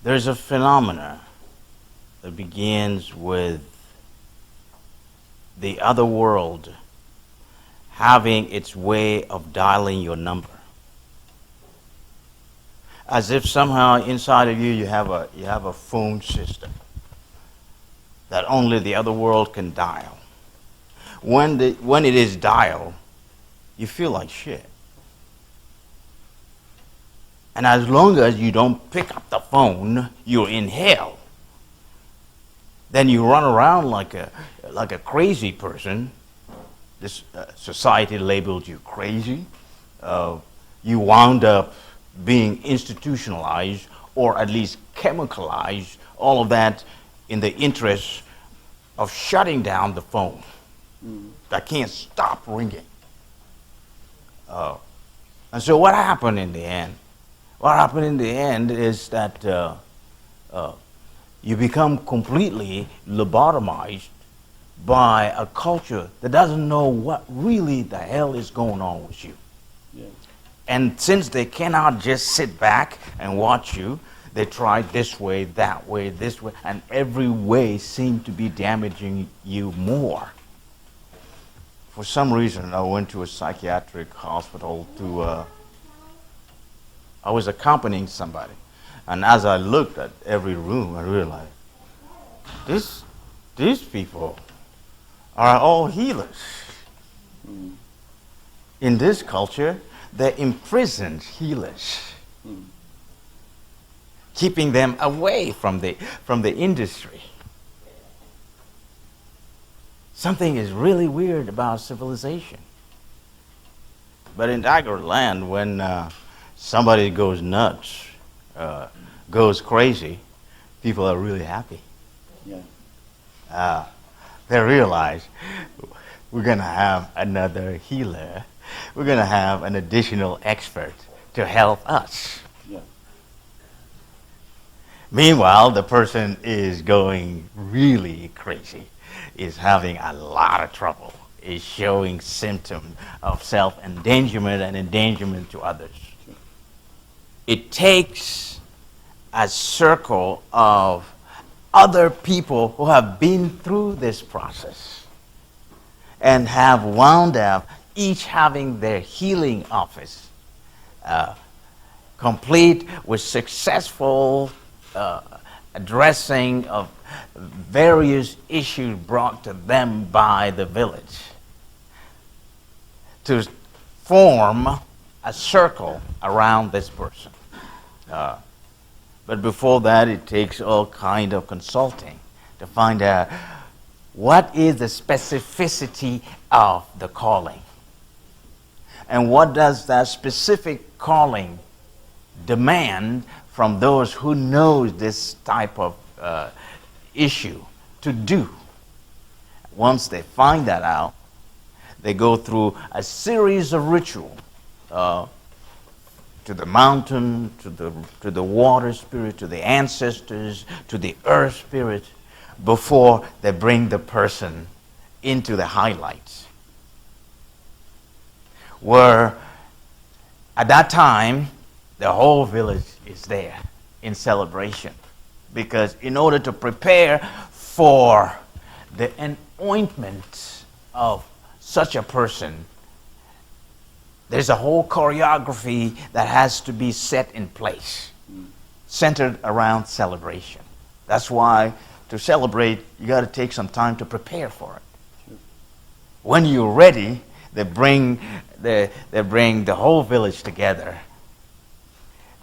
There's a phenomena that begins with the other world having its way of dialing your number. As if somehow inside of you you have a phone system that only the other world can dial. When it is dialed, you feel like shit. And as long as you don't pick up the phone, you're in hell. Then you run around like a crazy person. This society labeled you crazy. You wound up being institutionalized or at least chemicalized, all of that in the interest of shutting down the phone that can't stop ringing. And so what happened in the end? What happened in the end is that you become completely lobotomized by a culture that doesn't know what really the hell is going on with you. Yeah. And since they cannot just sit back and watch you, they try this way, this way, and every way seems to be damaging you more. For some reason, I went to a psychiatric hospital I was accompanying somebody. And as I looked at every room, I realized, these people are all healers. In this culture, they're imprisoned healers, keeping them away from the industry. Something is really weird about civilization. But in Tiger Land, when somebody goes nuts, goes crazy, people are really happy. Yeah. They realize we're going to have another healer. We're going to have an additional expert to help us. Yeah. Meanwhile, the person is going really crazy, is having a lot of trouble, is showing symptoms of self-endangerment and endangerment to others. It takes a circle of other people who have been through this process and have wound up each having their healing office complete with successful addressing of various issues brought to them by the village to form a circle around this person. But before that, it takes all kind of consulting to find out what is the specificity of the calling. And what does that specific calling demand from those who knows this type of issue to do? Once they find that out, they go through a series of rituals. To the mountain, to the water spirit, to the ancestors, to the earth spirit, before they bring the person into the highlights. Where at that time, the whole village is there in celebration. Because in order to prepare for the anointment of such a person, there's a whole choreography that has to be set in place, centered around celebration. That's why to celebrate, you got to take some time to prepare for it. Sure. When you're ready, they bring the whole village together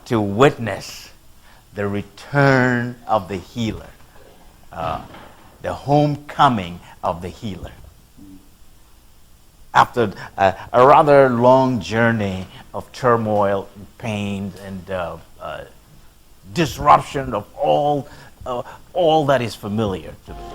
to witness the return of the healer, the homecoming of the healer. After a rather long journey of turmoil, and pain, and disruption of all that is familiar to the